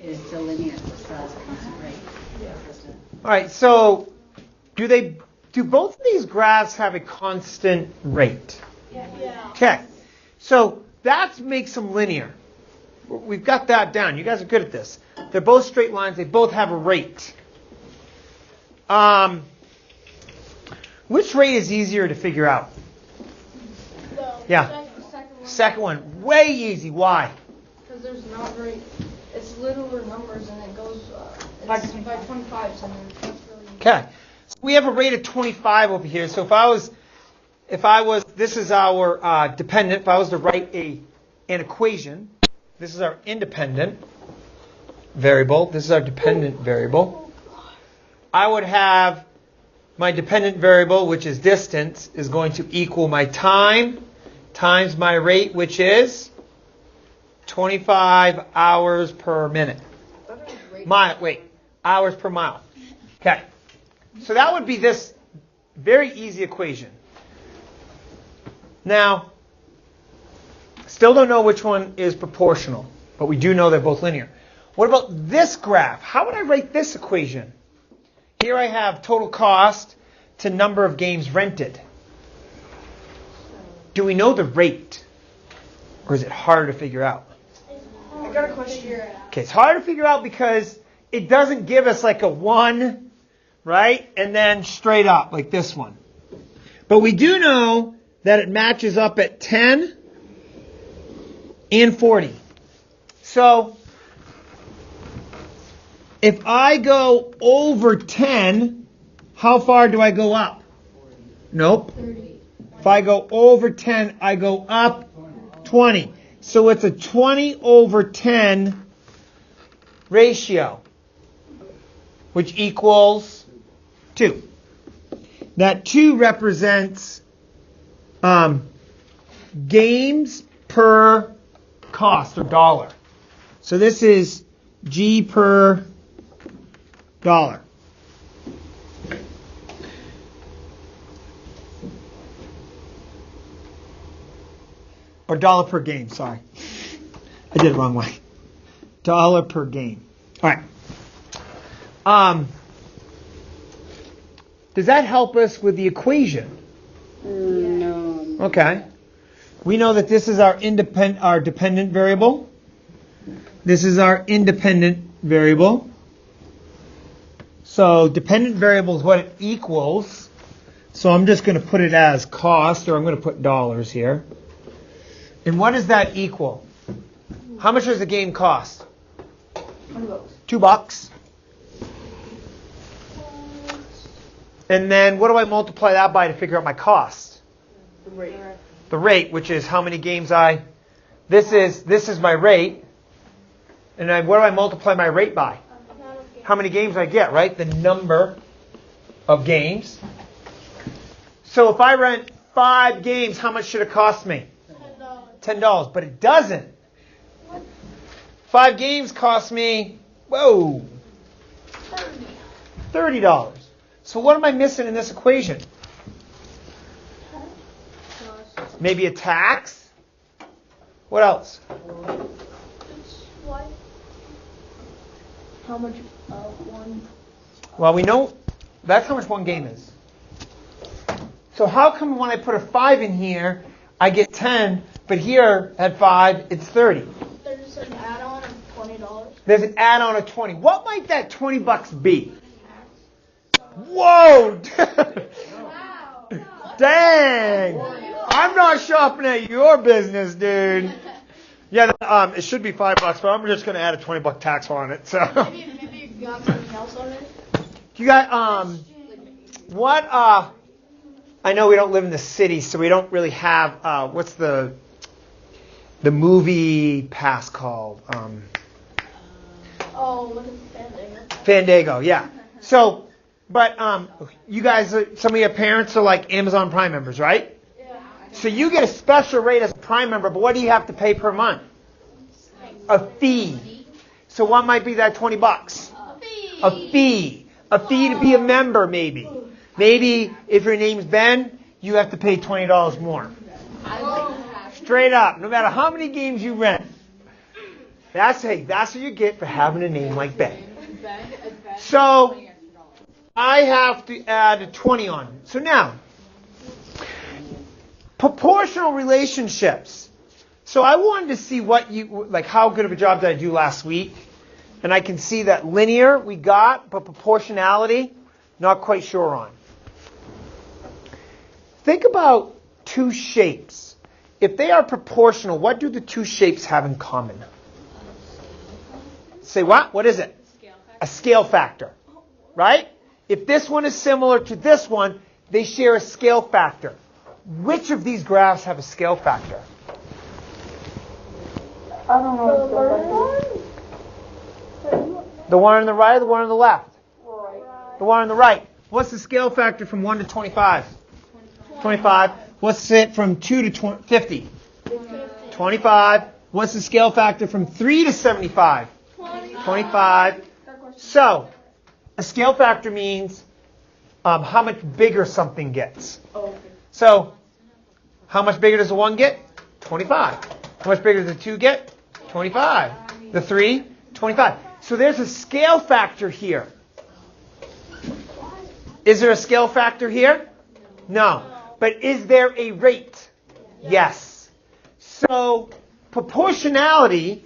is still linear, so it's a constant rate. All right, so do both of these graphs have a constant rate? Yeah. Okay, so that makes them linear. We've got that down. You guys are good at this. They're both straight lines. They both have a rate. Which rate is easier to figure out? Yeah. Second one. Way easy. Why? Because there's not very, it's littler numbers and it goes by 25s and then that's really. Okay. So we have a rate of 25 over here. So if I was, this is our dependent. If I was to write an equation, this is our independent variable. This is our dependent variable. I would have my dependent variable, which is distance, is going to equal my time times my rate, which is 25 hours per minute. Hours per mile. Okay. So that would be this very easy equation. Now, still don't know which one is proportional, but we do know they're both linear. What about this graph? How would I write this equation? Here I have total cost to number of games rented. Do we know the rate? Or is it harder to figure out? I got a question here. Okay, it's hard to figure out because it doesn't give us like a 1, right? And then straight up, like this one. But we do know that it matches up at 10 and 40. So, if I go over 10, how far do I go up? Nope. 30. If I go over 10, I go up 20. So it's a 20 over 10 ratio, which equals 2. That 2 represents games per cost or dollar. So this is G per dollar. Or dollar per game, sorry. I did it the wrong way. Dollar per game. All right. Does that help us with the equation? No. Okay. We know that this is our dependent variable. This is our independent variable. So dependent variable is what it equals. So I'm just going to put it as cost, or I'm going to put dollars here. And what does that equal? How much does the game cost? $2. And then what do I multiply that by to figure out my cost? The rate, which is how many games this is my rate. And then what do I multiply my rate by? How many games I get, right? The number of games. So if I rent 5 games, how much should it cost me? $10. But it doesn't. 5 games cost me, $30. So what am I missing in this equation? Maybe a tax? What else? How much one? Well, we know that's how much one game is. So how come when I put a 5 in here, I get 10, but here at 5, it's 30? There's an add-on of $20. There's an add-on of 20. What might that $20 be? Whoa! Dang! I'm not shopping at your business, dude. Yeah, it should be $5, but I'm just going to add a $20 tax on it. So. Maybe you got something else on it. You got what? I know we don't live in the city, so we don't really have. What's the movie pass called? Look at Fandango. Fandango, yeah. So, but you guys, some of your parents are like Amazon Prime members, right? Yeah. So you get a special rate as a Prime member, but what do you have to pay per month? A fee. So what might be that $20? A fee. A fee to be a member, maybe. Maybe if your name's Ben, you have to pay $20 more. Straight up, no matter how many games you rent. That's what you get for having a name like Ben. So I have to add 20 on. So now, proportional relationships. So I wanted to see how good of a job did I do last week. And I can see that linear we got, but proportionality, not quite sure on. Think about two shapes. If they are proportional, what do the two shapes have in common? Say what? What is it? A scale factor. Right? If this one is similar to this one, they share a scale factor. Which of these graphs have a scale factor? I don't know. The one on the right or the one on the left? The one on the right. What's the scale factor from 1 to 25? 25. What's it from 2 to 50? 25. What's the scale factor from 3 to 75? 25. So, a scale factor means how much bigger something gets. So, how much bigger does the 1 get? 25. How much bigger does the 2 get? 25. The 3? 25. So there's a scale factor here. Is there a scale factor here? No. But is there a rate? Yes. So proportionality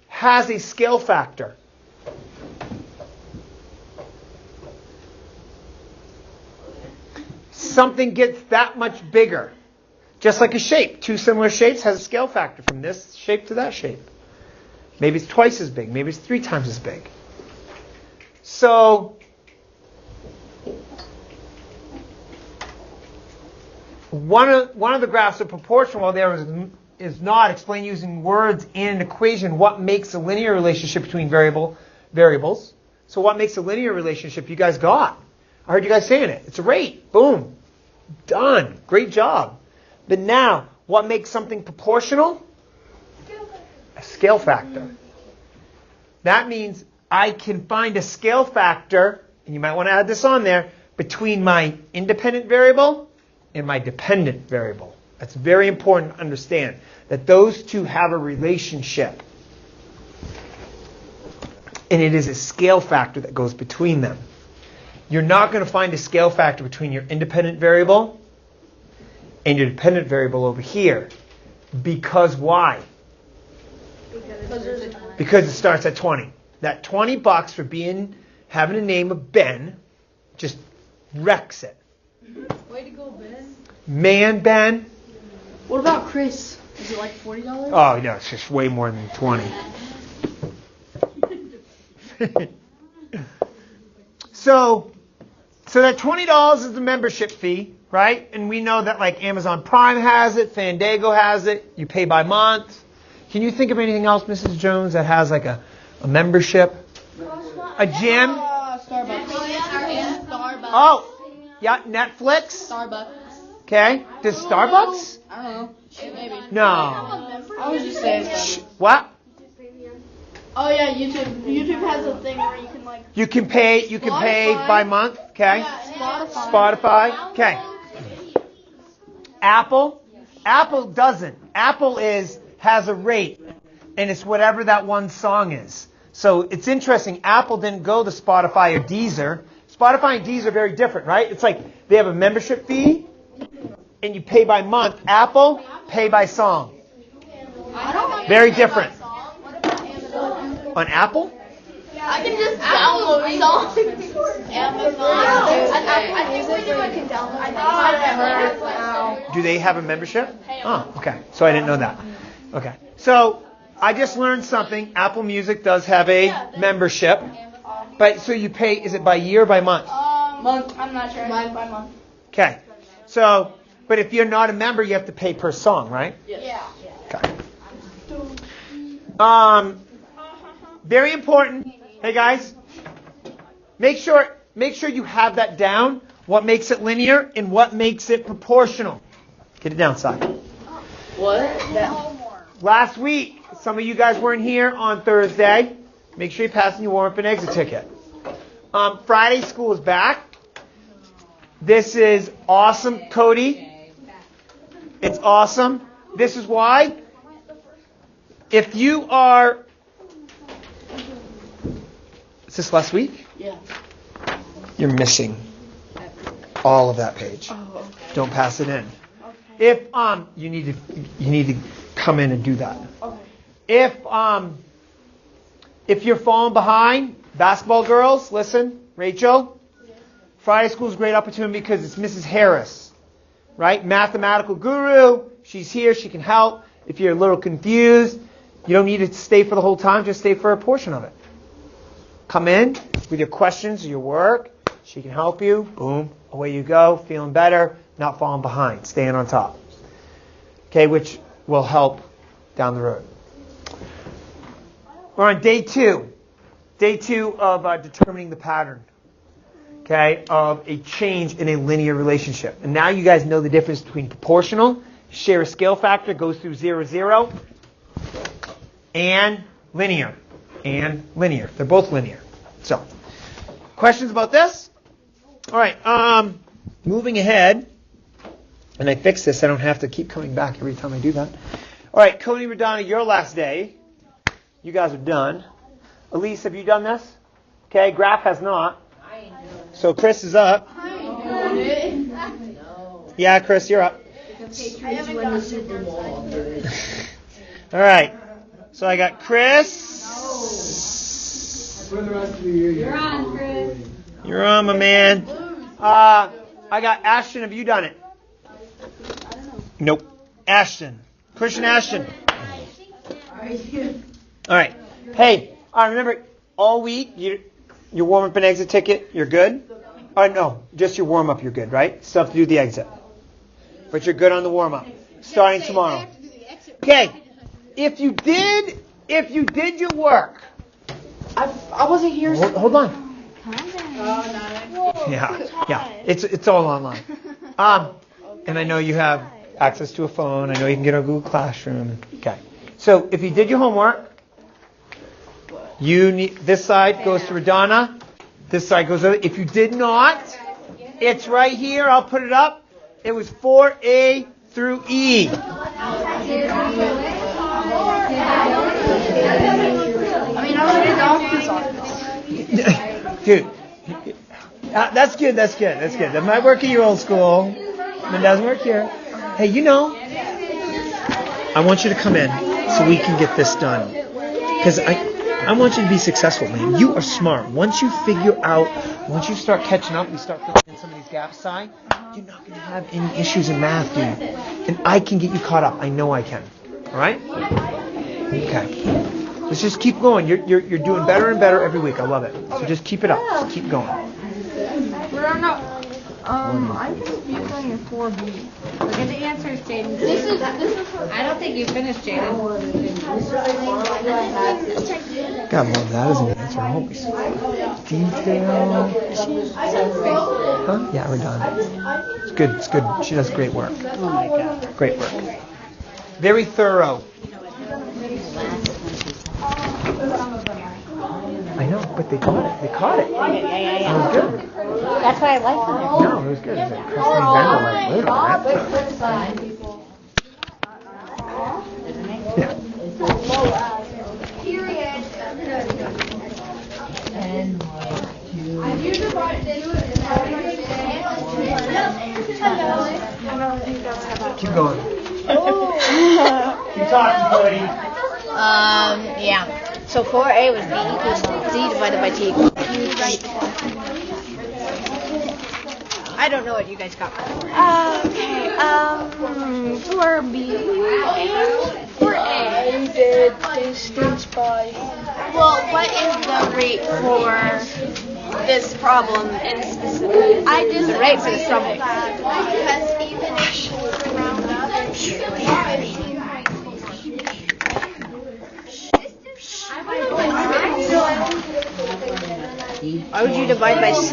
has a scale factor. Something gets that much bigger. Just like a shape. Two similar shapes has a scale factor from this shape to that shape. Maybe it's twice as big. Maybe it's 3 times as big. So, one of the graphs of proportional, while there is not, explain using words in an equation what makes a linear relationship between variables. So what makes a linear relationship you guys got? I heard you guys saying it. It's a rate. Boom. Done. Great job. But now, what makes something proportional? A scale factor. That means I can find a scale factor, and you might want to add this on there, between my independent variable and my dependent variable. That's very important to understand, that those two have a relationship. And it is a scale factor that goes between them. You're not going to find a scale factor between your independent variable and your dependent variable over here. Because why? Because it starts at 20. That $20 for having a name of Ben just wrecks it. Way to go, Ben. Man, Ben. What about Chris? Is it like $40? Oh, no, it's just way more than 20. So that $20 is the membership fee, right? And we know that like Amazon Prime has it, Fandango has it. You pay by month. Can you think of anything else, Mrs. Jones, that has like a membership? A gym? Starbucks. Oh, yeah, Netflix. Starbucks. Okay. Does Starbucks? I don't know. Maybe. No. I was just saying Starbucks. What? Oh yeah, YouTube. YouTube has a thing where you can like. You can pay by month. Okay. Yeah, Spotify. Okay. Apple doesn't. Apple has a rate, and it's whatever that one song is. So it's interesting. Apple didn't go to Spotify or Deezer. Spotify and Deezer are very different, right? It's like they have a membership fee, and you pay by month. Apple, pay by song. Very different. On Apple? I can just download songs. Amazon. I think we can download. Do they have a membership? Oh, okay. So I didn't know that. Okay. So I just learned something. Apple Music does have a membership. But so you pay, is it by year or by month? Month. I'm not sure. By month. Okay. So, but if you're not a member, you have to pay per song, right? Yeah. Okay. Very important. Hey guys, make sure you have that down. What makes it linear and what makes it proportional. Get it down, Si. What? Last week, some of you guys weren't here on Thursday. Make sure you're passing your warm-up and exit ticket. Friday, school is back. This is awesome, Cody. It's awesome. This is why. If you are... Is this last week? Yeah. You're missing all of that page. Oh, okay. Don't pass it in. Okay. If you need to come in and do that. Okay. If you're falling behind, basketball girls, listen, Rachel, Friday school is a great opportunity because it's Mrs. Harris, right? Mathematical guru. She's here. She can help. If you're a little confused, you don't need to stay for the whole time. Just stay for a portion of it. Come in with your questions, your work. She can help you. Boom. Away you go. Feeling better. Not falling behind. Staying on top. Okay, which will help down the road. We're on day 2. Day 2 of determining the pattern. Okay, of a change in a linear relationship. And now you guys know the difference between proportional, share a scale factor, goes through 0, 0, and linear. And linear. They're both linear. So, questions about this? All right, moving ahead. And I fixed this. I don't have to keep coming back every time I do that. All right, Cody, Radonna, your last day. You guys are done. Elise, have you done this? Okay, Graf has not. So Chris is up. Yeah, Chris, you're up. All right. So I got Chris. You're on, Chris. You're on, my man. I got Ashton. Have you done it? Nope. Ashton. Christian Ashton. All right. Hey, remember, all week, your warm-up and exit ticket, you're good? No, just your warm-up, you're good, right? Still have to do the exit. But you're good on the warm-up. Starting tomorrow. Okay. If you did your work. I wasn't here. Hold on. Yeah. It's all online. And I know you have access to a phone. I know you can get on Google Classroom. Okay. So if you did your homework, this side goes to Radonna. This side goes over. If you did not, it's right here. I'll put it up. It was 4A through E. Dude, that's good. That might work at your old school, but it doesn't work here. Hey, I want you to come in so we can get this done. Because I want you to be successful, man. You are smart. Once you start catching up, you start filling in some of these gaps, you're not going to have any issues in math, dude. And I can get you caught up. I know I can. All right? Okay. Let's just keep going. You're doing better and better every week. I love it. So just keep it up. Just keep going. I'm confused on your 4B. Look at the answers, Jaden. This is. I don't think you finished, Jaden. God, love that as an answer. Holy detail. Huh? Yeah, we're done. It's good. It's good. She does great work. Oh my God. Great work. Very thorough. I know, but they caught it. Yeah. That was good. That's why I like them. No, it was good. It was like Kristen Bender, like, wait a minute. Yeah. Keep going. Keep talking, Cody. Yeah. So 4A was B equals C divided by T equals I don't know what you guys got. Okay, 4B. 4A did distance by. Well, what is the rate for this problem in specific? I did the rate for this problem. Because even if you round up, Why would you divide by 6?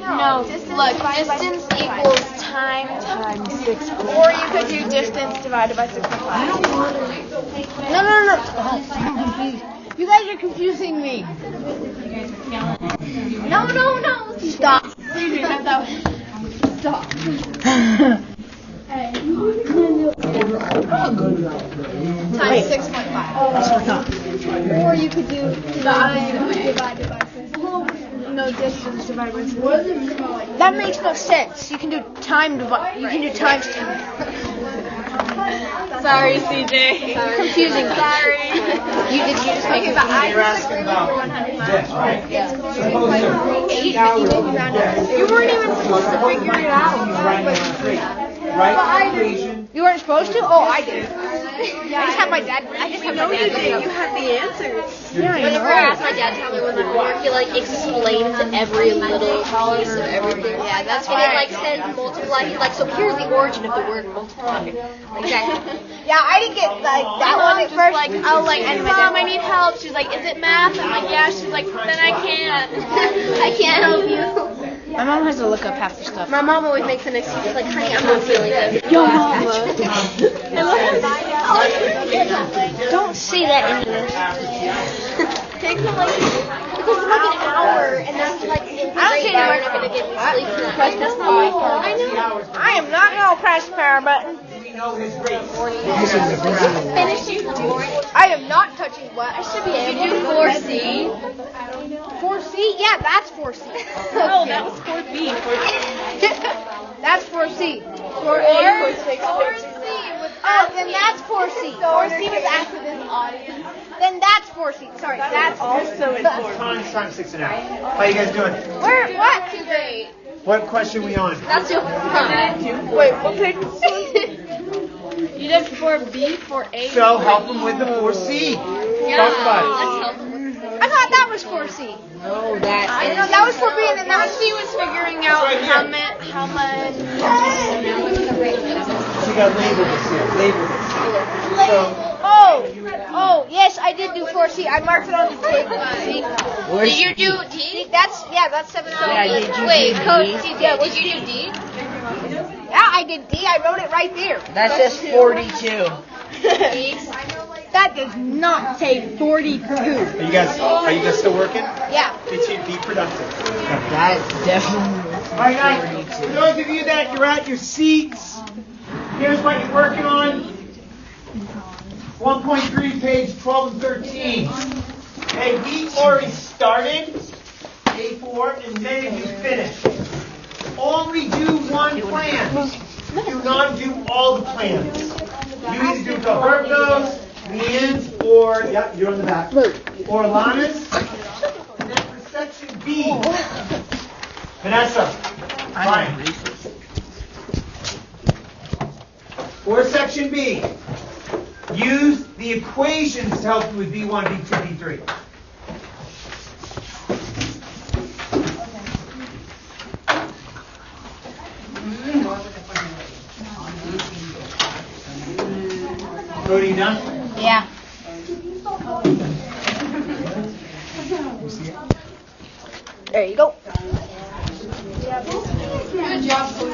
No, look, distance equals time times 6. Or you could do distance divided by 6.5. No. You guys are confusing me. No. Stop. Stop. times 6.5. Or you could do time divided by 6. No, distance divided by 6. That makes no sense. You can do time divide. You can do times 2. Sorry, CJ. Confusing. Sorry. You just make it. You're asking about this, right? Yeah. Suppose You weren't even supposed to figure it out. right equation. You weren't supposed to? Oh, I did. I just had my dad. I just had my dad. You had the answers. Yeah, I Whenever I ask my dad to tell me when I'm work, he like explains every little piece of everything. Yeah, that's And it right. like says multiply. He's like, so here's the origin of the word multiply. Exactly. Yeah, I didn't get like that My one mom at just first. like, I'll like, Mom, I need help. She's like, is it math? I'm like, yeah. She's like, then I can't. I can't help you. My mom has to look up half the stuff. My mom always makes an excuse. She's like, honey, I'm not feeling good. Yo, mama. Don't say that into this. Takes them like, it takes them like an hour, and that's like, I don't say you're that. not gonna get me sleep tonight. That's not my fault. I know. I am not gonna press the power button. We know his rate. Finishing the board. I am not touching what. I should be able You do 4C. 4C? Yeah, that's 4C. Oh, that was 4B. That's 4C. 4A, 4C. Oh, then that's 4C. 4C was after this audience. Then that's 4C. Sorry, that's Also in 4B. Times 6.5. How you guys doing? Where? What? Great. What question we on? That's your Wait, what page? You did 4B, 4A. So help him with the 4C. Talk about it. I thought that was 4C. No, I know that was 4B and then that was She was figuring out how much. You got labeled this here. Labeled it. So, Oh, yes, I did do 4C. I marked it on the table. See? Did you do D? That's 7. Wait, Coach, did you do D? Yeah, I did D. I wrote it right there. That says 42. That does not say 42. are you guys still working? Yeah. Be productive. That definitely. All right, guys. For those of you that you're at your seats, here's what you're working on. 1.3, page 12 and 13. Hey, we already started A4, and many of you finished. Only do one plan. Do not do all the plans. You either do Roberto's, Leanne's, or, yep, you're on the back, or Alana's. And then for section B, Vanessa, Brian. For section B, use the equations to help you with B1, B2, B3. Cody, you done? Yeah. There you go. Good job, Coach.